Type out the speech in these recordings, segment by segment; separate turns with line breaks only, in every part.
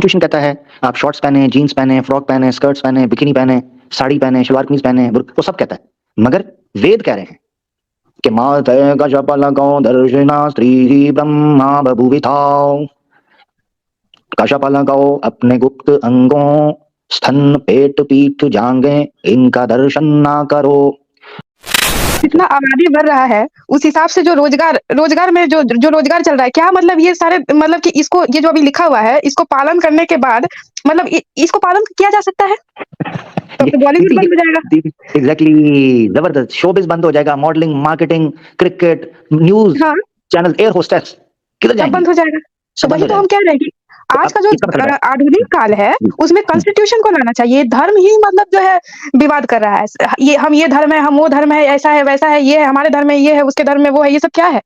Constitution कहता है आप शॉर्ट्स पहने, जीन्स पहने, फ्रॉक पहने, स्कर्ट्स पहने, बिकिनी पहने, साड़ी पहने, सलवार कमीज पहने, वो सब कहता है। मगर वेद कह रहे हैं कि माते कशपलको दर्शिना स्त्री ब्रह्मा बभुविथाओ। कशपलको अपने गुप्त अंगों, स्तन, पेट, पीठ, जांघें, इनका दर्शन ना करो।
जितना आबादी बढ़ रहा है उस हिसाब से जो रोजगार में जो रोजगार चल रहा है, क्या मतलब ये सारे मतलब कि इसको ये जो अभी लिखा हुआ है इसको पालन करने के बाद मतलब इसको पालन किया जा सकता है तो बॉलीवुड बंद हो जाएगा।
एग्जैक्टली, जबरदस्त। शोबिज बंद हो जाएगा, मॉडलिंग, मार्केटिंग, क्रिकेट, न्यूज
हाँ,
चैनल, एयर होस्टेस किधर
सब
जाएंगी?
बंद हो जाएगा। तो
सब बंद
वही
हो
तो हम
जाएगा।
कह रहे हैं कि
तो
आज
अब
का जो
इसका मतलब है
आधुनिक काल है उसमें कॉन्स्टिट्यूशन को लाना चाहिए। धर्म ही मतलब जो है विवाद कर रहा है। ये धर्म है, हम वो धर्म है, ऐसा है वैसा है, ये है हमारे धर्म में, ये है उसके धर्म में वो है, ये सब क्या है?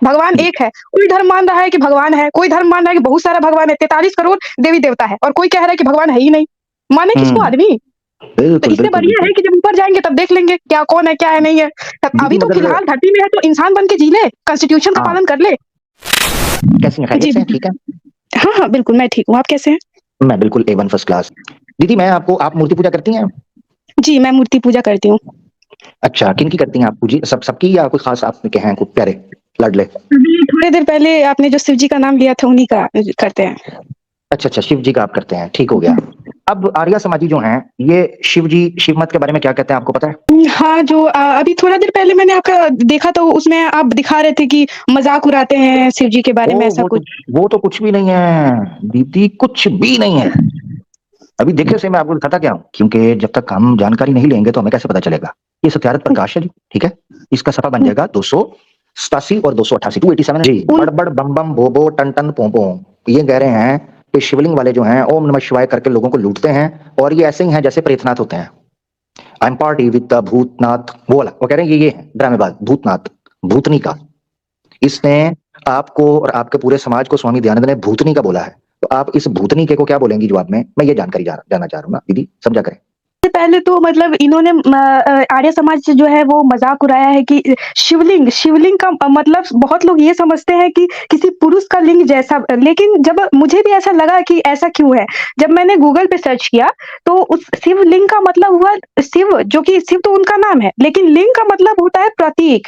भगवान एक है। कोई धर्म मान रहा है कि भगवान है, कोई धर्म मान रहा है कि बहुत सारा भगवान है, 43 करोड़ देवी देवता है, और कोई कह रहा है कि भगवान है ही नहीं। माने किसको आदमी? तो
बिल्कुल
इससे
बिल्कुल
बढ़िया है कि जब ऊपर जाएंगे तब देख लेंगे क्या कौन है क्या है नहीं है। अभी
दीदी
तो
मगर
फिलहाल धरती में है तो इंसान बन के जी ले, कॉन्स्टिट्यूशन का
हाँ,
पालन कर ले।
कैसी हैं? खैरियत
जी
से हैं? ठीक है।
हाँ हाँ बिल्कुल, मैं ठीक हूँ। आप कैसे हैं?
मैं बिल्कुल A1 फर्स्ट क्लास। दीदी मैं आपको, आप मूर्ति पूजा करती हैं?
जी, मैं मूर्ति पूजा करती हूँ।
अच्छा, किन की करती हैं आप पूजी? सबकी या कोई खास आपके हैं कोई प्यारे लाडले?
अभी थोड़ी देर पहले आपने जो शिव जी का नाम लिया था उन्हीं का करते हैं।
अच्छा अच्छा, शिव जी का आप करते हैं, ठीक हो गया। अब आर्य समाजी जो हैं, ये शिव जी, शिव मत के बारे में क्या कहते हैं आपको पता है?
हाँ, जो अभी थोड़ा देर पहले मैंने आपका देखा तो उसमें आप दिखा रहे थे कि मजाक उड़ाते हैं शिव जी के बारे में, ऐसा कुछ।
वो तो कुछ भी नहीं है दीदी, कुछ भी नहीं है। अभी देखिए से मैं आपको दिखाता क्या हूँ, क्योंकि जब तक हम जानकारी नहीं लेंगे तो हमें कैसे पता चलेगा। ये सत्यारथ प्रकाश है जी, ठीक है। इसका सफा बन जाएगा 287 और 288, 287 जी। बड़ बड़ बम बम भो भो टन टन पो पो, ये कह रहे हैं कि शिवलिंग वाले जो हैं ओम नमः शिवाय करके लोगों को लूटते हैं, और ये ऐसे ही हैं जैसे प्रेतनाथ होते हैं। I am party with the Bhootnath, वो वाला। वो कह रहे हैं ये है ड्रामेबाज भूतनाथ, भूतनी का। इसने आपको और आपके पूरे समाज को स्वामी दयानंद ने भूतनी का बोला है। तो आप इस भूतनी के को क्या बोलेंगी जवाब में? मैं ये जानकारी जानना चाह रहा हूँ ना दीदी, समझा करें।
पहले तो मतलब इन्होंने आर्य समाज से जो है वो मजाक उड़ाया है कि शिवलिंग शिवलिंग का मतलब बहुत लोग ये समझते हैं कि किसी पुरुष का लिंग जैसा, लेकिन जब मुझे भी ऐसा लगा कि ऐसा क्यों है, जब मैंने गूगल पे सर्च किया तो उस शिवलिंग का मतलब हुआ शिव, जो कि शिव तो उनका नाम है, लेकिन लिंग का मतलब होता है प्रतीक।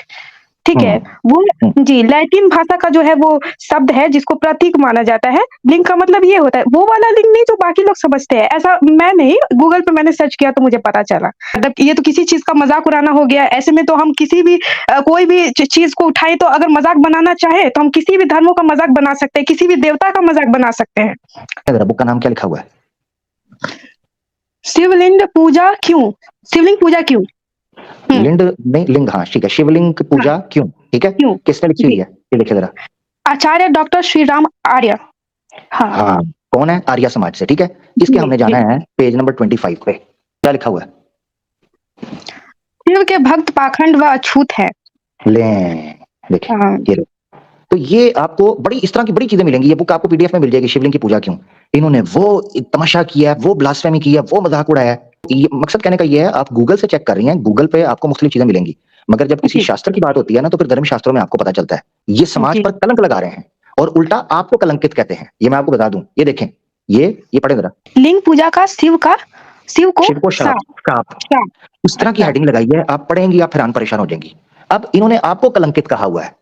ठीक है, वो जी लैटिन भाषा का जो है वो शब्द है जिसको प्रतीक माना जाता है। लिंग का मतलब ये होता है, वो वाला लिंग नहीं जो बाकी लोग समझते हैं। ऐसा मैं नहीं, गूगल पे मैंने सर्च किया तो मुझे पता चला। मतलब ये तो किसी चीज का मजाक उड़ाना हो गया। ऐसे में तो हम किसी भी कोई भी चीज को उठाए तो अगर मजाक बनाना चाहे तो हम किसी भी धर्मों का मजाक बना सकते हैं, किसी भी देवता का मजाक बना सकते हैं।
बुक का नाम क्या लिखा हुआ है?
शिवलिंग पूजा क्यों? शिवलिंग पूजा क्यों?
लिंग नहीं, लिंग, हाँ ठीक है। शिवलिंग की पूजा क्यों, ठीक है।
क्यों?
किसने लिखी हुई है ये लिखे जरा।
आचार्य डॉक्टर श्री राम आर्य। हाँ
हाँ, कौन है? आर्य समाज से, ठीक है। इसके हमने जाना है पेज नंबर 25 पे, क्या लिखा हुआ है?
शिव के भक्त पाखंड व अछूत है।
ले देखिए, ये लो। तो ये आपको बड़ी इस तरह की बड़ी चीजें मिलेंगी। ये बुक आपको पीडीएफ में मिल जाएगी, शिवलिंग की पूजा क्यों। इन्होंने वो तमाशा किया, वो ब्लास्फेमी किया, वो मजाक उड़ाया। ये मकसद कहने का ये है, आप गूगल से चेक कर रही हैं, गूगल पे आपको मुख्तलिफ चीजें मिलेंगी, मगर जब किसी शास्त्र की बात होती है ना तो फिर धर्म शास्त्रों में आपको पता चलता है ये समाज पर कलंक लगा रहे हैं और उल्टा आपको कलंकित कहते हैं। ये मैं आपको बता दूं, ये देखें, ये पढ़े जरा।
लिंग पूजा का शिव को
शाप, इस तरह की हेडिंग लगाई है, आप पढ़ेंगी आप हैरान परेशान हो जाएंगी। अब इन्होंने आपको कलंकित कहा हुआ है।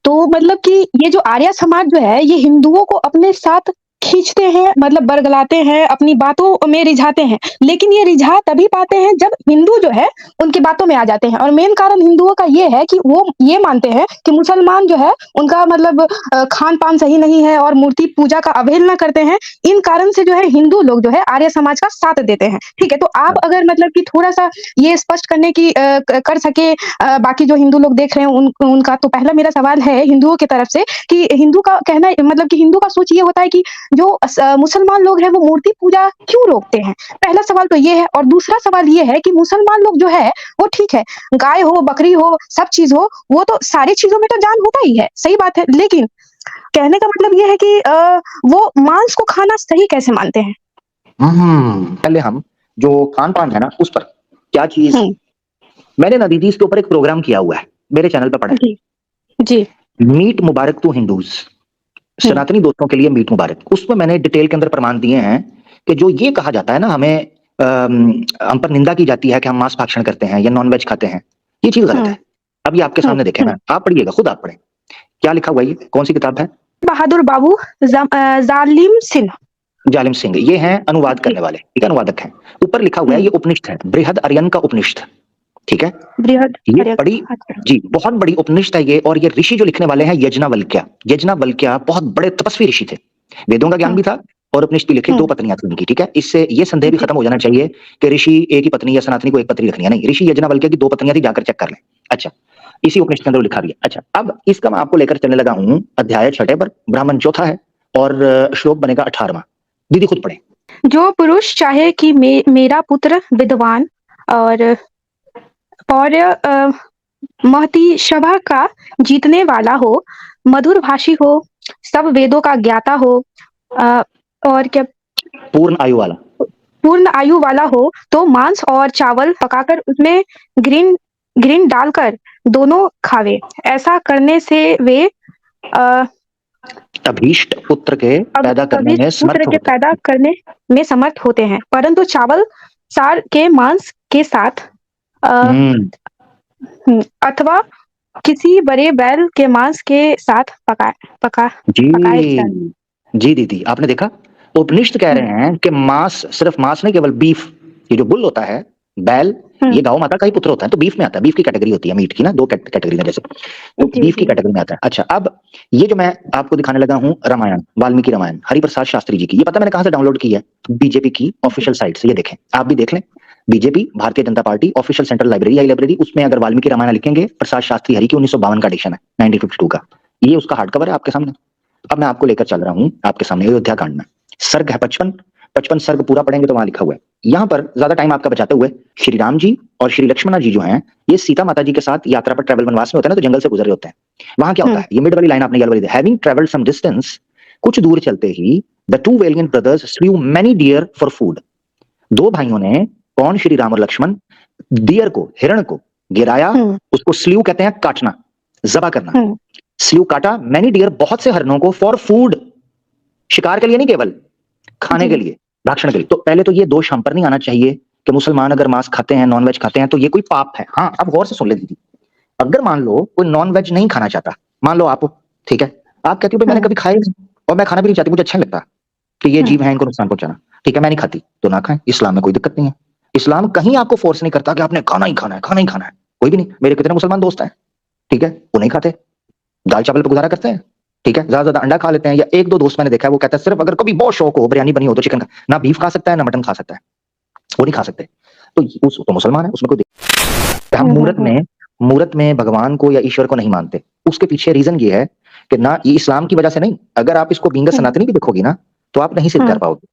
तो
मतलब कि ये जो आर्य समाज जो है ये हिंदुओं को अपने साथ खींचते हैं, मतलब बरगलाते हैं, अपनी बातों में रिझाते हैं, लेकिन ये रिझा तभी पाते हैं जब हिंदू जो है उनकी बातों में आ जाते हैं। और मेन कारण हिंदुओं का ये है कि वो ये मानते हैं कि मुसलमान जो है उनका मतलब खान पान सही नहीं है और मूर्ति पूजा का अवहेलना करते हैं। इन कारण से जो है हिंदू लोग जो है आर्य समाज का साथ देते हैं। ठीक है, तो आप अगर मतलब कि थोड़ा सा ये स्पष्ट करने की कर सके बाकी जो हिंदू लोग देख रहे हैं उनका, तो पहला मेरा सवाल है हिंदुओं की तरफ से कि हिंदू का कहना मतलब कि हिंदू का सोच ये होता है कि जो मुसलमान लोग हैं वो मूर्ति पूजा क्यों रोकते हैं। पहला सवाल तो ये है। और दूसरा सवाल ये है कि मुसलमान लोग जो है वो ठीक है, गाय हो बकरी हो सब चीज हो, वो तो सारी चीजों में तो जान होता ही है, सही बात है, लेकिन कहने का मतलब ये है कि वो मांस को खाना सही कैसे मानते हैं।
पहले हम जो खान पान है ना उस पर क्या चीज, मैंने ना दीदी इसके ऊपर एक प्रोग्राम किया हुआ है, मेरे चैनल पर पड़ा है जी। मीट मुबारक टू हिंदूज। सनातनी दोस्तों के लिए मीट मुबारक। उसमें मैंने डिटेल के अंदर प्रमाण दिए हैं कि जो ये कहा जाता है ना, हमें हम पर निंदा की जाती है कि हम मांस भक्षण करते हैं या नॉनवेज खाते हैं, ये चीज गलत है। अभी आपके सामने देखे ना, आप पढ़िएगा, खुद आप पढ़ें क्या लिखा हुआ है, ये कौन सी किताब है?
बहादुर बाबू जालिम सिंह।
जालिम सिंह, ये हैं अनुवाद करने वाले, ठीक है, अनुवादक हैं। ऊपर लिखा हुआ है, ये उपनिषद है, बृहद आर्यन का उपनिषद, ठीक है।
बृहद
ये बड़ी, जी बहुत बड़ी उपनिषद है ये। और ये ऋषि जो लिखने वाले हैं यज्ञवल्क्य। यज्ञवल्क्य बहुत बड़े तपस्वी ऋषि थे, वेदों का ज्ञान भी था और उपनिषद भी लिखे। 2 पत्नियां थी उनकी, ठीक है। इससे ये संदेह भी खत्म हो जाना चाहिए कि ऋषि एक ही पत्नी या सनातनी को एक पत्नी रखनी है, नहीं। ऋषि यज्ञवल्क्य की 2 पत्नियां थी, जाकर चेक कर लें। अच्छा, इसी उपनिषद के अंदर लिखा भी है। अच्छा, अब इसका मैं आपको लेकर चलने लगा हूं अध्याय 6 पर, ब्राह्मण चौथा है और श्लोक बनेगा 18वां। दीदी खुद पढ़े।
जो पुरुष चाहे कि मेरा पुत्र विद्वान और पौर्य महती सभा का जीतने वाला हो, मधुर भाषी हो, सब वेदों का ज्ञाता हो, और क्या,
पूर्ण आयु वाला,
पूर्ण आयु वाला हो, तो मांस और चावल पकाकर उसमें घृण घृण डालकर दोनों खावे। ऐसा करने से वे
अभीष्ट पुत्र के पैदा करने में समर्थ
पुत्र के
होते
पैदा करने में समर्थ होते हैं, परंतु चावल सार के मांस के साथ अथवा किसी बड़े बैल के मांस के साथ पकाए
जी। जी दीदी, आपने देखा, उपनिषद कह रहे हैं कि मांस, सिर्फ मांस नहीं, केवल बीफ, ये जो बुल होता है, बैल, ये गौ माता का ही पुत्र होता है, तो बीफ में आता है। बीफ की कैटेगरी होती है मीट की ना, 2 कैटेगरी में जैसे, तो बीफ की कैटेगरी में आता है। अच्छा, अब ये जो मैं आपको दिखाने लगा हूं रामायण, वाल्मीकि रामायण, हरिप्रसाद शास्त्री जी की, ये पता मैंने कहां से डाउनलोड की है? बीजेपी की ऑफिशियल साइट से। ये देखें, आप भी देख लें, BJP, Bharatiya Janata party official central library, आई लाइब्रेरी, उसमें अगर वाल्मीकि रामायण लिखेंगे, प्रसाद शास्त्री हरि की 1952 का एडिशन है, 1952 का, ये उसका हार्ड कवर है आपके सामने। अब मैं आपको लेकर चल रहा हूं आपके सामने अयोध्या कांड में, सर्ग है 55 सर्ग पूरा पढ़ेंगे तो वहां लिखा हुआ है। यहां पर ज्यादा टाइम आपका बचाते हुए, श्री राम जी और श्री लक्ष्मण जी जो हैं, ये सीता माता जी के साथ यात्रा पर ट्रैवल वनवास में होते हैं ना, तो जंगल से गुजर रहे होते हैं। वहां क्या होता है, ये मिड वाली लाइन आपने ये वाली, हैविंग ट्रैवल्ड सम डिस्टेंस, कुछ दूर चलते ही, the 2 valiant brothers slew many deer for food. 2 भाइयों ने, कौन, श्री राम और लक्ष्मण, डियर को, हिरण को गिराया, उसको स्लीव कहते हैं काटना, जबा करना, स्लीव काटा, मैनी डियर, बहुत से हरणों को, फॉर फूड, शिकार के लिए नहीं, केवल खाने के लिए, भक्षण के लिए। तो पहले तो ये दोष हम पर नहीं आना चाहिए कि मुसलमान अगर मांस खाते हैं, नॉनवेज खाते हैं, तो ये कोई पाप है। हाँ, अब गौर से सुन ले दीदी, अगर मान लो कोई नॉनवेज नहीं खाना चाहता, मान लो आप, ठीक है, आप कहती हो भाई मैंने कभी खाया नहीं और मैं खाना भी नहीं चाहती, मुझे अच्छा नहीं लगता कि ये जीव है, इनको नुकसान पहुंचाना, ठीक है, मैं नहीं खाती, तो ना खाएं, इस्लाम में कोई दिक्कत नहीं है। इस्लाम कहीं आपको फोर्स नहीं करता कि आपने खाना ही खाना है, खाना ही खाना है, कोई भी नहीं। मेरे कितने मुसलमान दोस्त हैं, ठीक है, वो नहीं खाते, दाल चावल पर गुजारा करते हैं, ठीक है, ज्यादा अंडा खा लेते हैं, या 1-2 दोस्त मैंने देखा है वो कहता है सिर्फ अगर कभी बहुत शौक हो, बिरयानी बनी हो तो चिकन का, ना बीफ खा सकता है ना मटन खा सकता है, वो नहीं खा सकते, तो उस तो मुसलमान है, उसमें कोई दिक्कत। हम मूरत में भगवान को या ईश्वर को नहीं मानते, उसके पीछे रीजन ये है कि ना, ये इस्लाम की वजह से नहीं, अगर आप इसको बींग सनातनी भी देखोगी ना, तो आप नहीं सिद्ध कर पाओगे।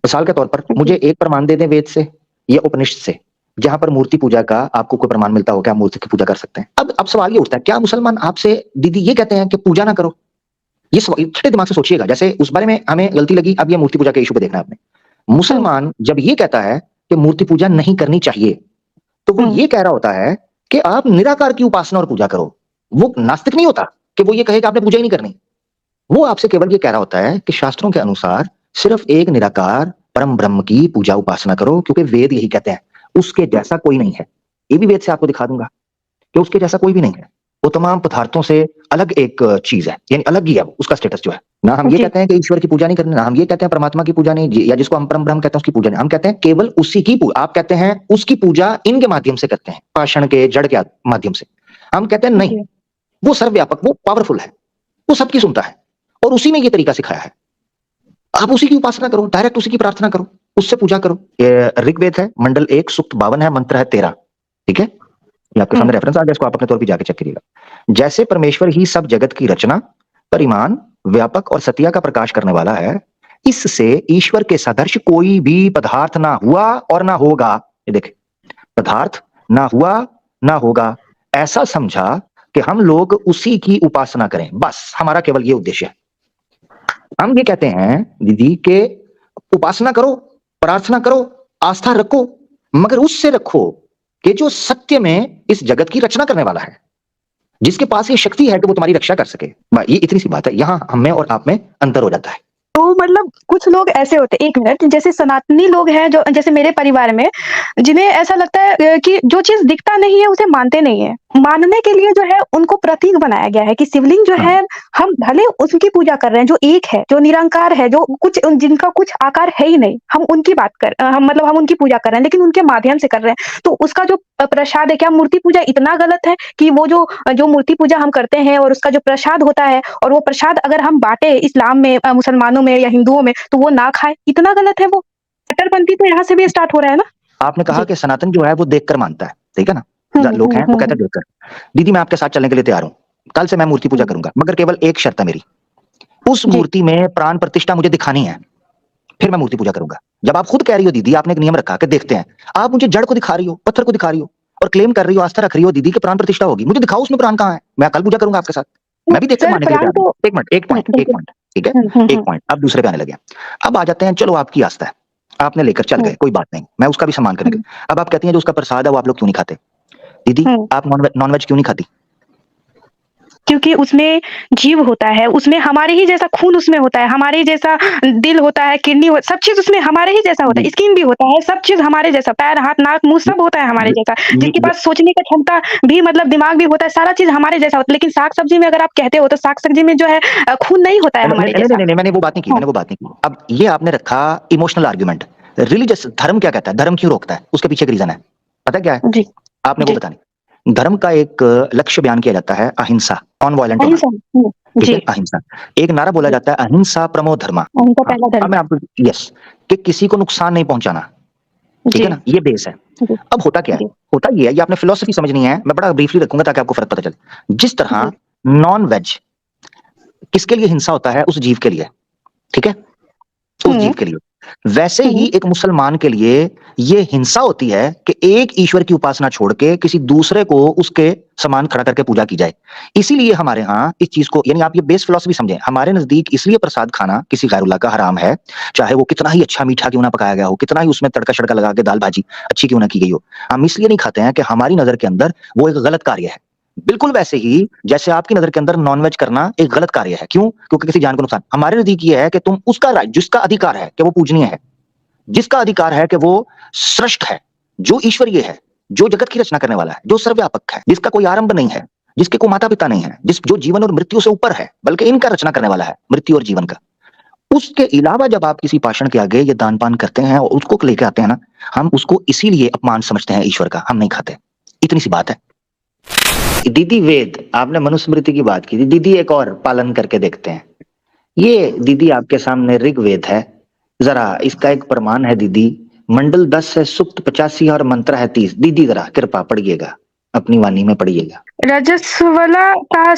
मिसाल के तौर पर मुझे एक प्रमाण दे दें वेद से या उपनिषद से, जहां पर मूर्ति पूजा का आपको कोई प्रमाण मिलता हो, क्या मूर्ति की पूजा कर सकते हैं? अब सवाल ये उठता है, क्या मुसलमान आपसे दीदी ये कहते हैं कि पूजा ना करो? ये छठे दिमाग से सोचिएगा, जैसे उस बारे में हमें गलती लगी, अब ये मूर्ति पूजा के इशू पे देखना है आपने। मुसलमान जब ये कहता है कि मूर्ति पूजा नहीं करनी चाहिए, तो वो ये कह रहा होता है कि आप निराकार की उपासना और पूजा करो। वो नास्तिक नहीं होता कि वो ये कहे कि आपने पूजा ही नहीं करनी। वो आपसे केवल ये कह रहा होता है कि शास्त्रों के अनुसार सिर्फ एक निराकार परम ब्रह्म की पूजा उपासना करो, क्योंकि वेद यही कहते हैं, उसके जैसा कोई नहीं है। ये भी वेद से आपको दिखा दूंगा कि उसके जैसा कोई भी नहीं है, वो तमाम पदार्थों से अलग एक चीज है, यानी अलग ही है उसका स्टेटस जो है ना। हम ये कहते हैं कि ईश्वर की पूजा नहीं करनी, ना हम ये कहते हैं परमात्मा की पूजा नहीं, या जिसको हम परम ब्रह्म कहते हैं उसकी पूजा नहीं। हम कहते हैं केवल उसी की पूजा, आप कहते हैं उसकी पूजा इनके माध्यम से करते हैं, पाषाण के, जड़ के माध्यम से। हम कहते हैं नहीं, वो सर्वव्यापक, वो पावरफुल है, वो सबकी सुनता है और उसी ने ये तरीका सिखाया है। आप उसी की उपासना करो, डायरेक्ट उसी की प्रार्थना करो, उससे पूजा करो। ऋग्वेद है, मंडल 1 सूक्त 52 है, मंत्र है 13, ठीक है, ये आपके सामने रेफरेंस आ गया, इसको आप अपने तौर पर जाके चेक करिएगा। जैसे परमेश्वर ही सब जगत की रचना, परिमाण, व्यापक और सत्या का प्रकाश करने वाला है, इससे ईश्वर के सदृश कोई भी पदार्थ ना हुआ और ना होगा। ये देखे, पदार्थ ना हुआ ना होगा, ऐसा समझा कि हम लोग उसी की उपासना करें, बस हमारा केवल ये उद्देश्य है। हम ये कहते हैं दीदी के उपासना करो, प्रार्थना करो, आस्था रखो, मगर उससे रखो कि जो सत्य में इस जगत की रचना करने वाला है। जिसके पास ये शक्ति है कि वो तुम्हारी रक्षा कर सके। ये इतनी सी बात है, यहाँ हम में और आप में अंतर हो जाता है।
तो मतलब कुछ लोग ऐसे होते हैं, 1 मिनट, जैसे सनातनी लोग हैं जो जैसे मेरे परिवार में, जिन्हें ऐसा लगता है कि जो चीज़ दिखता नहीं है उसे मानते नहीं है। मानने के लिए जो है उनको प्रतीक बनाया गया है कि शिवलिंग जो
हाँ।
है, हम भले उसकी पूजा कर रहे हैं जो एक है, जो निरंकार है, जो कुछ जिनका कुछ आकार है ही नहीं, हम उनकी बात कर हम मतलब हम उनकी पूजा कर रहे हैं, लेकिन उनके माध्यम से कर रहे हैं। तो उसका जो प्रसाद है, क्या मूर्ति पूजा इतना गलत है कि वो जो मूर्ति पूजा हम करते हैं और उसका जो प्रसाद होता है, और वो प्रसाद अगर हम बाँटे इस्लाम में, मुसलमानों में या हिंदुओं में, तो वो ना खाएँ, इतना गलत है वो? कट्टरपंथी तो यहाँ से भी स्टार्ट हो रहा है ना?
आपने कहा
जी।
कि सनातन जो है वो देखकर मानता है, ठीक है ना?
हुँ,
लोग
हुँ,
हैं वो
हुँ,
कहते हैं देखकर। दीदी मैं आपके साथ चलने के लिए तैयार हूँ। कल से मैं मूर्ति पूजा
हुँ।
करूँगा, मगर केवल एक शर्त है मेरी। उस
जी।
मूर्ति में प्राण प्रतिष्ठा मुझे दिखानी है, फिर मैं मूर्ति पूजा करूँगा। जब आप खुद कह रही हो दीदी, आपने एक नियम रखा कि देखते हैं। आप मुझे जड़ को दिखा रही हो, पत्थर को दिखा रही हो और क्लेम कर रही हो, आस्था रख रही हो दीदी कि प्राण प्रतिष्ठा होगी। मुझे दिखाओ उसमें प्राण कहाँ है? मैं कल पूजा करूँगा आपके साथ। मैं भी देखकर
सर
मानने के लिए
प्राण
तैयार हूँ।
तो
1 मिनट, 1 पॉइंट, 1
बिल्कुल।
पॉइंट, ठीक है?
हुँ, हुँ,
1
हुँ,
पॉइंट, अब दूसरे पे आने लगे हैं। अब आ जाते हैं, चलो आपकी आस्था है, आपने लेकर चल
हुँ,
गए, कोई बात नहीं, मैं उसका भी सम्मान करने
हुँ,
लगे। अब आप कहती हैं जो उसका प्रसाद है वो आप लोग क्यों नहीं खाते? दीदी
हुँ।
आप नॉन-वेज क्यों नहीं खाती?
क्योंकि उसमें जीव होता है, उसमें हमारे ही जैसा खून उसमें होता है, हमारे ही जैसा दिल होता है, किडनी हो सब चीज़ उसमें हमारे ही जैसा होता
जी,
है, स्किन भी होता है, सब चीज़ हमारे जैसा, पैर, हाथ, नाक, मुँह
ये
सब होता है हमारे
ये
जैसा।
ये
जिसके
ये
पास सोचने का क्षमता भी मतलब दिमाग भी होता है, सारा चीज़ हमारे जैसा होता है। लेकिन साग-सब्ज़ी में अगर आप कहते हो तो साग-सब्ज़ी में जो है खून नहीं होता है
नहीं,
हमारे
नहीं, नहीं,
जैसा।
नहीं, नहीं, मैंने वो बात नहीं की,
हाँ,
मैंने वो बात नहीं की। अब ये आपने रखा इमोशनल आर्गुमेंट। रिलीजियस धर्म क्या कहता है? धर्म क्यों रोकता है? उसके पीछे एक रीज़न है। पता है क्या है?
जी,
आपने वो
जी।
बतानी। धर्म का एक लक्ष्य बयान किया जाता है अहिंसा, नॉन वायलेंट होना,
अहिंसा। हुँ,
ठीक
जी,
है? अहिंसा। एक नारा बोला
जी।
जाता है अहिंसा परमो धर्मा।
अहिंसा
हाँ,
पहला
अब
धर्म।
मैं आपको यस कि किसी को नुकसान नहीं पहुँचाना, ठीक
जी,
है ना? ये बेस है।
जी,
अब होता क्या है?
जी,
होता ये है, ये आपने फिलॉसफी समझनी है, मैं बड़ा ब्रीफली रखूँगा ताकि आपको फ़र्क पता चले। जिस तरह
जी।
नॉन-वेज किसके लिए हिंसा होता है? उस जीव के लिए, ठीक है? उस
हुँ,
जीव के लिए। वैसे ही
हुँ।
एक मुसलमान के लिए ये हिंसा होती है कि एक ईश्वर की उपासना छोड़ के किसी दूसरे को उसके समान खड़ा करके पूजा की जाए। इसीलिए हमारे यहाँ इस चीज़ को यानी आप ये बेस फिलॉसफी समझें, हमारे नज़दीक इसलिए प्रसाद खाना किसी गैरुल्लाह का हराम है, चाहे वो कितना ही अच्छा मीठा क्यों ना पकाया गया हो, कितना ही उसमें तड़का-शड़का लगा के दाल-भाजी अच्छी क्यों ना की गई हो। हम इसलिए नहीं खाते हैं कि हमारी नज़र के अंदर वो एक गलत कार्य है। बिल्कुल वैसे ही जैसे आपकी नज़र के अंदर नॉन-वेज करना एक गलत कार्य है। क्यों? क्योंकि किसी जान को नुकसान। हमारे नज़दीक ये है कि तुम उसका राइट जिसका अधिकार है कि वो पूजनीय है, जिसका अधिकार है कि वो सृष्ट है, जो ईश्वरीय है, जो जगत की रचना करने वाला है, जो सर्वव्यापक है, जिसका कोई आरंभ नहीं है, जिसके कोई माता-पिता नहीं है, जो जीवन और मृत्यु से ऊपर है, बल्कि इनका रचना करने वाला है, मृत्यु और जीवन का। उसके अलावा जब आप किसी पाषाण के आगे ये दान-पान करते हैं और उसको लेके आते हैं ना, हम उसको इसीलिए अपमान समझते हैं ईश्वर का, हम नहीं खाते। इतनी सी बात है। दीदी वेद, आपने मनुस्मृति की बात की थी, दीदी एक और पालन करके देखते हैं। ये दीदी आपके सामने ऋग्वेद है, ज़रा इसका एक प्रमाण है दीदी, मंडल 10 है, सूक्त 85 और मंत्र है 30। दीदी ज़रा कृपा पढ़िएगा, अपनी वाणी में पढ़िएगा।
रजस्वला का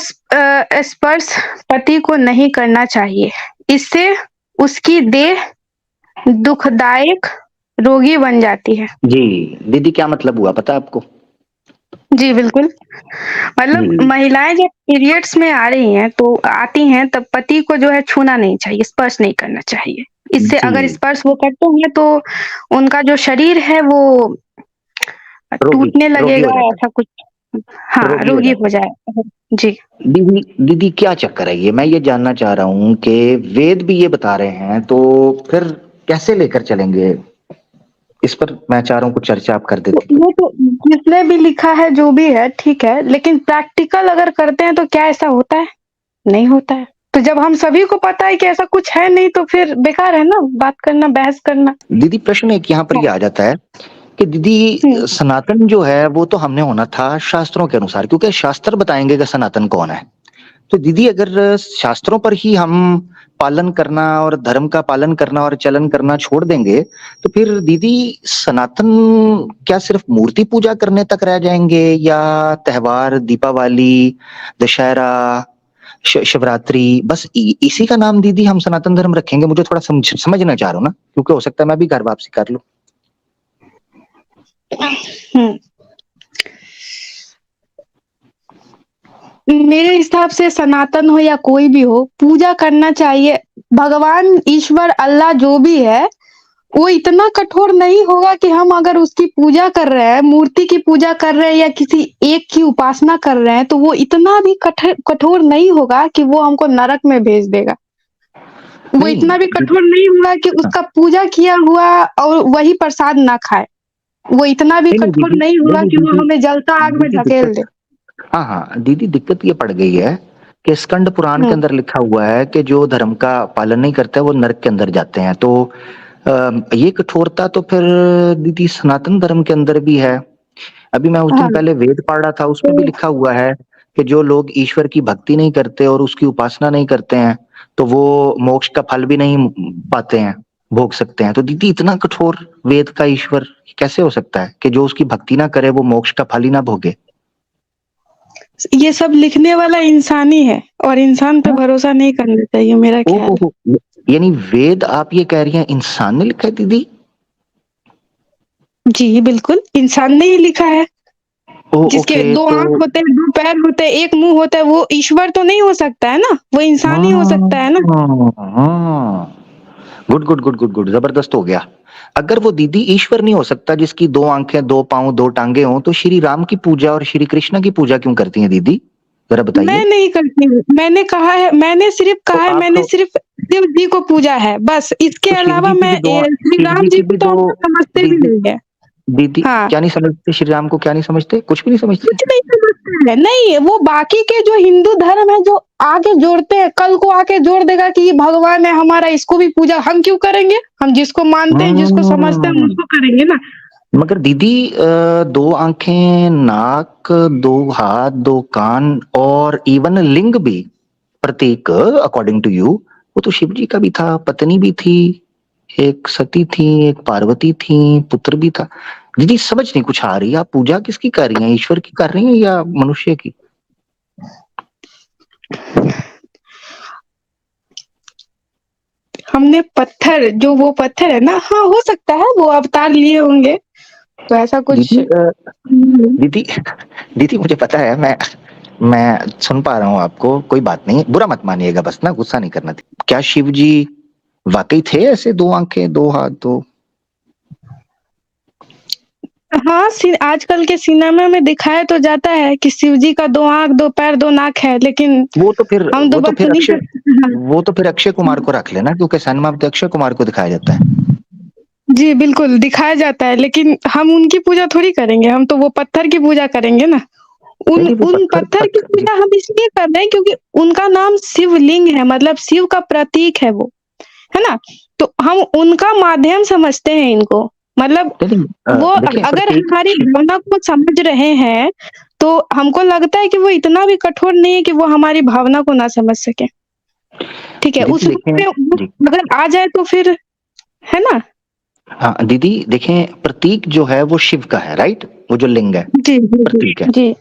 स्पर्श पति को नहीं करना चाहिए। इससे उसकी देह दुखदायक रोगी बन जाती है।
जी, दीदी क्या मतलब हुआ पता है आपको?
जी, बिल्कुल। मतलब
जी,
महिलाएँ जब पीरियड्स में आ रही हैं, तो आती हैं तब पति को जो है छूना नहीं चाहिए, स्पर्श नहीं करना चाहिए। इससे
जी,
अगर स्पर्श वो करते हैं तो उनका जो शरीर है वो
रोगी,
टूटने
रोगी हो
लगेगा,
जाता
ऐसा कुछ। हाँ,
रोगी हो
रोगी
जाता
हो जाए। जी।
दीदी दीदी क्या चक्कर है ये? मैं ये जानना चाह रहा हूँ कि वेद भी ये बता रहे हैं, तो फिर कैसे लेकर चलेंगे? इस पर मैं चाह रहा हूँ कुछ चर्चा आप कर
तो
देती।
ये तो जिसने भी लिखा है, जो भी है, ठीक है, लेकिन प्रैक्टिकल अगर करते हैं तो क्या ऐसा होता है? नहीं होता है। तो जब हम सभी को पता है कि ऐसा कुछ है नहीं, तो फिर बेकार है ना बात करना, बहस करना।
दीदी प्रश्न एक यहाँ पर
हाँ।
ये आ जाता है कि दीदी
हुँ,
सनातन जो है वो तो हमने होना था शास्त्रों के अनुसार क्योंकि शास्त्र बताएंगे कि सनातन कौन है। तो दीदी अगर शास्त्रों पर ही हम पालन करना और धर्म का पालन करना और चलन करना छोड़ देंगे तो फिर दीदी सनातन क्या सिर्फ मूर्ति पूजा करने तक रह जाएंगे या त्योहार दीपावली दशहरा शिवरात्रि बस इसी का नाम दीदी हम सनातन धर्म रखेंगे? मुझे थोड़ा समझना चाह रहा हूँ ना क्योंकि हो सकता है मैं भी घर वापसी कर लूं।
हुँ। मेरे हिसाब से सनातन हो या कोई भी हो, पूजा करना चाहिए। भगवान, ईश्वर, अल्लाह जो भी है, वो इतना कठोर नहीं होगा कि हम अगर उसकी पूजा कर रहे हैं, मूर्ति की पूजा कर रहे हैं या किसी एक की उपासना कर रहे हैं, तो वो इतना भी कठोर नहीं होगा कि वो हमको नरक में भेज देगा। वो
नहीं
इतना भी
दीदी,
कठोर नहीं होगा कि
हाँ,
उसका पूजा किया हुआ और वही प्रसाद ना खाए। वो इतना भी
नहीं नहीं
कठोर
दीदी,
नहीं
नहीं
होगा
नहीं
कि वो
दीदी,
हमें जलता आग में
दीदी
ढकेल
दिक्कत,
दे।
हाँ हाँ दीदी दिक्कत ये पड़ गई है कि स्कंद पुराण के
हुँ,
अंदर लिखा हुआ है कि जो धर्म का पालन नहीं करते वो नरक के अंदर जाते हैं। तो ये कठोरता तो फिर दीदी सनातन धर्म के अंदर भी है। अभी मैं उस
हाँ,
दिन पहले वेद पढ़ रहा था, उसमें भी
तो
लिखा हुआ है कि जो लोग ईश्वर की भक्ति नहीं करते और उसकी उपासना नहीं करते हैं तो वो मोक्ष का फल भी नहीं पाते हैं, भोग सकते हैं। तो दीदी इतना कठोर वेद का ईश्वर कैसे हो सकता है कि जो उसकी भक्ति ना करे वो मोक्ष का फल ही ना भोगे?
ये सब लिखने वाला इंसान ही है और इंसान पे
हाँ?
भरोसा नहीं करना चाहिए, मेरा
ओ
ख्याल है।
हो, यानी वेद आप ये कह रही हैं इंसान ने लिखा है दीदी?
जी, बिल्कुल, इंसान ने ही लिखा है।
ओ
जिसके
ओके
2
तो
आँख होते हैं, 2 पैर होते हैं, 1 मुँह होता है, वो ईश्वर तो नहीं हो सकता है ना, वो इंसान ही हो सकता है ना।
हाँ, good good good good good, जबरदस्त हो गया। अगर वो दीदी ईश्वर नहीं हो सकता जिसकी 2 आंखें, 2 पाँव, 2 टांगे हों, तो श्री राम की पूजा और श्री कृष्ण की पूजा क्यों करती हैं दीदी? जरा
मैं
बताइए।
नहीं करती हूँ, मैंने सिर्फ़
तो
कहा है,
आप
मैंने
तो
सिर्फ़ शिव जी को पूजा है, बस इसके
तो
अलावा मैं श्री
शिव
राम
जी
जी
की
को
भी
तो
2
हम लोग समझते भी
दीदी,
नहीं है।
दीदी
हाँ।
क्या नहीं समझते श्री राम को, क्या नहीं समझते? कुछ भी नहीं समझते?
कुछ नहीं समझते हैं। नहीं, वो बाकी के जो हिंदू धर्म है जो आके जोड़ते हैं, कल को आके जोड़ देगा कि ये भगवान है हमारा, इसको भी पूजा हम क्यों करेंगे? हम जिसको मानते हैं, जिसको समझते हैं, हम
हम्म,
उसको करेंगे ना।
मगर दीदी 2 आंखें, नाक, 2 हाथ, 2 कान और इवन लिंग भी प्रतीक अकॉर्डिंग टू यू, वो तो शिव जी का भी था, पत्नी भी थी, एक सती थी, एक पार्वती थी, पुत्र भी था। दीदी समझ नहीं कुछ आ रही, आप पूजा किसकी कर रही हैं, ईश्वर की कर रही हैं या मनुष्य की?
हमने पत्थर जो वो पत्थर है ना, हाँ, हो सकता है वो अवतार लिए होंगे, तो ऐसा कुछ
दीदी
हुँ।
दीदी दीदी मुझे पता है, मैं सुन पा रहा हूँ आपको, कोई बात नहीं, बुरा मत मानिएगा, बस ना गुस्सा नहीं करना। क्या शिव जी वाकई थे ऐसे 2 आंखें, 2 हाथ, 2?
हाँ, आजकल के सिनेमा में दिखाया तो जाता है कि शिव जी का 2 आँख, 2 पैर, 2 नाक है, लेकिन हम तो
वो तो
बस
फिर
उन्हीं
अक्षय,
का हाँ।
वो तो फिर अक्षय कुमार को रख लेना, क्योंकि सिनेमा में तो अक्षय कुमार को दिखाया जाता है।
जी, बिल्कुल, दिखाया जाता है, लेकिन हम उनकी पूजा थोड़ी करेंगे, हम तो वो पत्थर की पूजा करेंगे ना।
नहीं
उन
नहीं वो
उन
पत्थर
पत्थर की
पत्थर
पूजा हम इसलिए कर रहे हैं क्योंकि उनका नाम शिवलिंग है, मतलब शिव का प्रतीक है वो, है ना? तो हम उनका माध्यम समझते हैं इनको, मतलब
नहीं नहीं
वो
देखें
अगर
प्रत्येक
हमारी भावना को समझ रहे हैं, तो हमको लगता है कि वो इतना भी कठोर नहीं है कि वो हमारी भावना को ना समझ सकें, ठीक है?
दीदी
उस रूप
देखें
में वो
जी,
अगर आ जाए तो फिर है ना?
हाँ दीदी देखें, प्रतीक जो है वो शिव का है, राइट? वो जो लिंग है
जी, जी, जी,
प्रतीक है।
जी।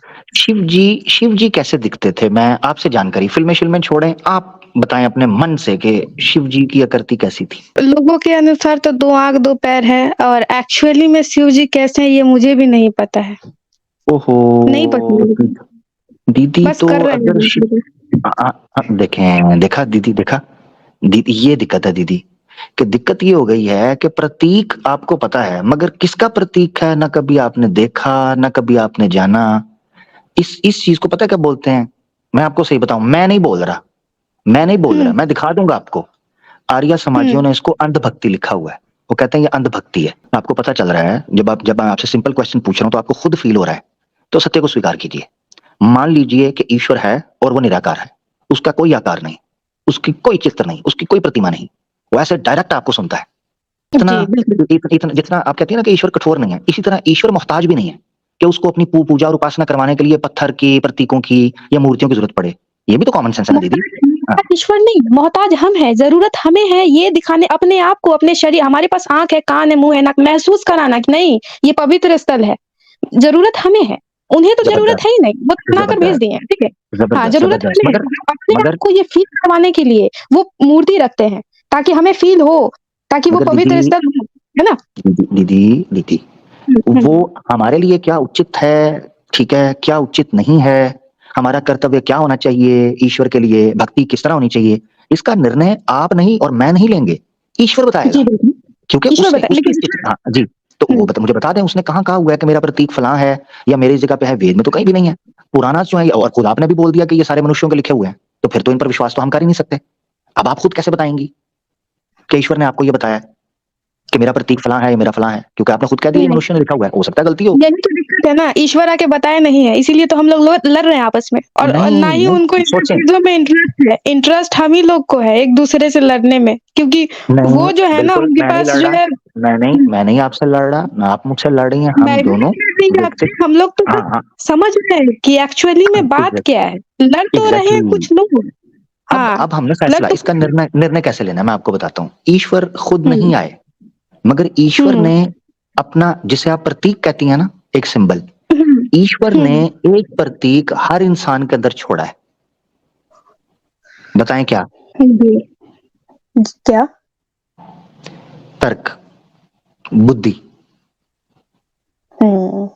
शिव जी कैसे दिखते थे? मैं आपसे जानकारी, फिल्में शिल्में छोड़ें, आप बताएं अपने मन से कि शिव जी की आकृति कैसी थी?
लोगों के अनुसार तो 2 आँख 2 पैर है और एक्चुअली में शिव जी कैसे हैं ये मुझे भी नहीं पता है।
ओहो
नहीं पता मुझे,
दीदी
बस
तो
कर रहे
अगर
हैं
शिव,
पूजा।
देखें देखा दीदी, देखा दीदी, ये दिक्कत है दीदी, कि दिक्कत ये हो गई है कि प्रतीक आपको पता है मगर किसका प्रतीक है ना कभी आपने देखा ना कभी आपने जाना। इस चीज को पता है क्या बोलते हैं? मैं आपको सही बताऊं, मैं नहीं बोल रहा, मैं नहीं बोल रहा,
हुँ,
मैं दिखा दूंगा आपको। आर्य समाजियों
हुँ,
ने इसको अंधभक्ति लिखा हुआ है, वो कहते हैं ये अंधभक्ति है। आपको पता चल रहा है, जब मैं आपसे सिंपल क्वेश्चन पूछ रहा हूं तो आपको खुद फील हो रहा है, तो सत्य को स्वीकार कीजिए। मान लीजिए कि ईश्वर है और वो निराकार है, उसका कोई आकार नहीं, उसकी कोई चित्र नहीं, उसकी कोई प्रतिमा नहीं, वो ऐसे डायरेक्ट आपको सुनता है। इतना
जी, बिल्कुल।
इतना जितना आप कहती है ना कि ईश्वर कठोर नहीं है, इसी तरह ईश्वर मोहताज भी नहीं है कि उसको अपनी पूजा और उपासना करवाने के लिए पत्थर की, प्रतीकों की या मूर्तियों की जरूरत पड़े। ये भी तो कॉमन सेंस है ना दीदी?
मोहताज
हाँ,
मोहताज ईश्वर नहीं, मोहताज हम हैं, ज़रूरत हमें है ये दिखाने अपने आप को, अपने शरीर हमारे पास आँख है, कान है, मुँह है, नाक महसूस कराना कि नहीं, ये पवित्र स्थल है। ज़रूरत हमें है, उन्हें तो ज़रूरत
जबरदस्त,
है ही नहीं, वो तो बनाकर भेज
जबरदस्त,
दिए हैं, ठीक है? हाँ,
जबरदस्त,
ज़रूरत
जबरदस्त,
हमें है,
मगर
हम अपने आप
मगर
को ये फ़ील करवाने के लिए वो मूर्ति रखते हैं, ताकि हमें फ़ील हो, ताकि वो
मगर दीदी,
पवित्र स्थल हो, है ना?
दीदी दीदी दीदी
हुँ,
वो
हुँ।
हमारे लिए क्या उचित है, ठीक है, क्या उचित नहीं है, हमारा कर्तव्य क्या होना चाहिए, ईश्वर के लिए भक्ति किस तरह होनी चाहिए, इसका निर्णय आप नहीं और मैं नहीं लेंगे, ईश्वर
जी,
बताएगा।
बिल्कुल।
क्योंकि
ईश्वर
उसने
बताए,
उसकी
लेकिन
हाँ जी, तो वो मुझे बता दें उसने कहाँ कहा हुआ है कि मेरा प्रतीक फलां है या मेरी जगह पे है, वेद में तो कहीं भी नहीं है। पुराना जो है और खुद आपने भी बोल दिया कि ये सारे मनुष्यों के लिखे हुए हैं, तो फिर तो इन पर विश्वास तो हम कर ही नहीं सकते। अब आप खुद कैसे बताएंगी कि ईश्वर ने आपको ये बताया है कि मेरा प्रतीक फलां है, ये मेरा फलां है, क्योंकि आपने खुद कह दिया ये मनुष्य ने लिखा हुआ है, हो सकता है गलती हो।
यही तो दिक्कत है ना, ईश्वर आके बताए नहीं है, इसीलिए तो हम लोग लड़ रहे हैं आपस में, और
नहीं,
ना ही
नहीं,
उनको इन
सोचें।
चीजों में इंटरेस्ट है। इंटरेस्ट हम ही लोग को है एक दूसरे से लड़ने में, क्योंकि
नहीं,
वो जो है ना
बिल्कुल
उनके
मैं नहीं
पास
लड़
जो
रहा,
है।
मैं नहीं आपसे लड़ रहा, ना आप मुझसे लड़ रही हैं,
मैं
हम
भी
दोनों
नहीं लड़ रही आपसे,
व्यक्ति
हम लोग तो
हाँ,
बस
हाँ,
समझ रहे हैं कि एक्चुअली में बात
एग्ज़ैक्ट
क्या है। लड़ तो रहे हैं
एग्ज़ैक्टली।
कुछ लोग। हाँ,
अब हमने
लड़
फैसला
तो
इसका निर्णय कैसे लेना है मैं आपको बताता हूँ। ईश्वर खुद
हुँ,
नहीं आए, मगर ईश्वर
हुँ,
ने अपना जिसे आप प्रतीक कहती हैं ना, एक सिंबल,
हुँ,
ईश्वर ने
हुँ,
एक प्रतीक हर इंसान के अंदर छोड़ा है। बताएँ क्या?
जी, क्या?
तर्क, बुद्धि।
हुँ,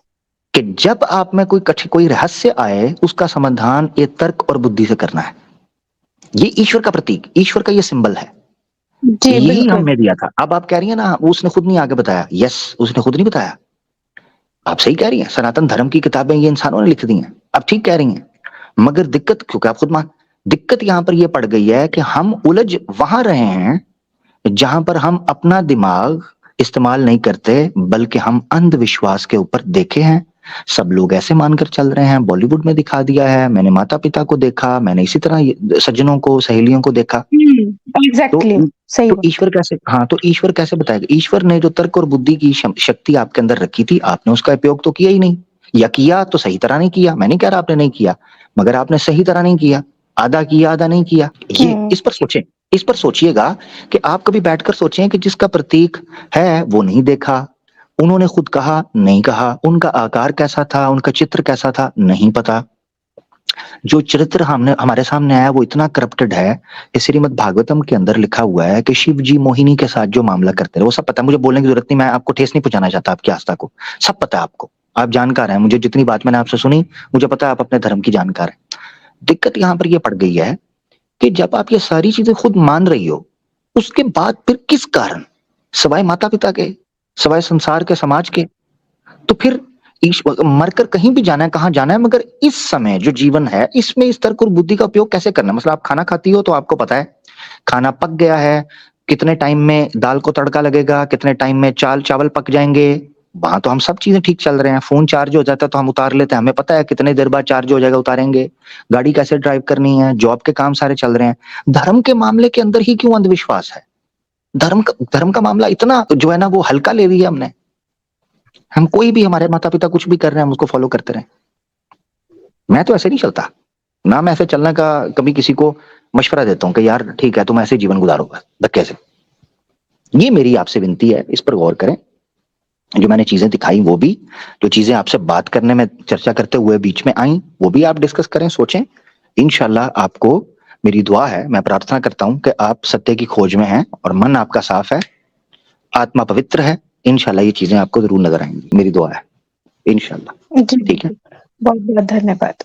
कि जब आप में कोई रहस्य आए, उसका समाधान ये तर्क और बुद्धि से करना है। ये ईश्वर का प्रतीक, ईश्वर का ये सिंबल है।
जी,
यही
बिल्कुल।
हमने दिया था। अब आप कह रही हैं ना, उसने खुद नहीं आके बताया। यस, उसने खुद नहीं बताया। आप सही कह रही हैं, सनातन धर्म की किताबें ये इंसानों ने लिख दी हैं। आप ठीक कह रही हैं। मगर दिक्कत, क्योंकि आप खुद मान, दिक्कत यहाँ पर ये पड़ गई है कि हम उलझ वहां रहे हैं जहां पर हम अपना दिमाग इस्तेमाल नहीं करते, बल्कि हम अंधविश्वास के ऊपर देखे हैं। सब लोग ऐसे मानकर चल रहे हैं, बॉलीवुड में दिखा दिया है, मैंने माता पिता को देखा, मैंने इसी तरह सज्जनों को, सहेलियों को देखा।
हुँ,
तो
एग्ज़ैक्टली, सही
तो
बात।
ईश्वर कैसे, हाँ, तो ईश्वर कैसे बताएगा? ईश्वर ने जो तर्क और बुद्धि की शक्ति आपके अंदर रखी थी, आपने उसका उपयोग तो किया ही नहीं, या किया तो सही तरह नहीं किया। मैं नहीं कह रहा आपने नहीं किया, मगर आपने सही तरह नहीं किया। आधा किया, आधा नहीं किया। ये
हुँ,
इस पर सोचें, इस पर सोचिएगा कि आप कभी बैठकर सोचें कि जिसका प्रतीक है वो नहीं देखा, उन्होंने खुद कहा नहीं कहा, उनका आकार कैसा था, उनका चित्र कैसा था नहीं पता। जो चरित्र हमने हमारे सामने आया वो इतना करप्टेड है। इस श्रीमद् भागवतम के अंदर लिखा हुआ है कि शिव जी मोहिनी के साथ जो मामला करते हैं, वो सब पता है, मुझे बोलने की जरूरत नहीं, मैं आपको ठेस नहीं पहुंचाना चाहता आपकी आस्था को। सब पता है आपको, आप जानकार हैं, मुझे जितनी बात मैंने आपसे सुनी, मुझे पता है आप अपने धर्म की जानकार हैं। दिक्कत यहाँ पर ये पड़ गई है कि जब आप ये सारी चीजें खुद मान रही हो, उसके बाद फिर किस कारण, सवाए माता पिता के, सवाए संसार के, समाज के, तो फिर मरकर कहीं भी जाना है, कहाँ जाना है, मगर इस समय जो जीवन है, इसमें इस तर्क और बुद्धि का उपयोग कैसे करना है? मतलब आप खाना खाती हो तो आपको पता है, खाना पक गया है, कितने टाइम में दाल को तड़का लगेगा, कितने टाइम में चावल पक जाएँगे, वहाँ तो हम सब चीज़ें ठीक चल रहे हैं। फ़ोन चार्ज हो जाता है तो हम उतार लेते हैं, हमें पता है कितने देर बाद चार्ज हो जाएगा, उतारेंगे। गाड़ी कैसे ड्राइव करनी है, जॉब के काम सारे चल रहे हैं। धर्म के मामले के अंदर ही क्यों अंधविश्वास है? धर्म का मामला इतना जो है ना वो हल्का ले लिया हमने। हम कोई भी, हमारे माता-पिता कुछ भी कर रहे हैं, हम उसको फ़ॉलो करते रहें। मैं तो ऐसे नहीं चलता। ना मैं ऐसे चलने का कभी किसी को मशवरा देता हूँ कि यार ठीक है, तुम ऐसे ही जीवन गुज़ारो बस, धक्के से। ये मेरी आपसे विनती है, इस पर गौर करें। जो मैंने चीज़ें दिखाई वो भी, जो चीज़ें आपसे बात करने में, चर्चा करते हुए बीच में आईं, वो भी आप डिस्कस करें, सोचें। इंशाअल्लाह आपको मेरी दुआ है, मैं प्रार्थना करता हूँ कि आप सत्य की खोज में हैं और मन आपका साफ है, आत्मा पवित्र है। इंशाअल्लाह ये चीज़ें आपको ज़रूर नज़र आएँगी। मेरी दुआ है। इंशाअल्लाह।
जी,
ठीक है?
बिल्कुल। बहुत-बहुत धन्यवाद।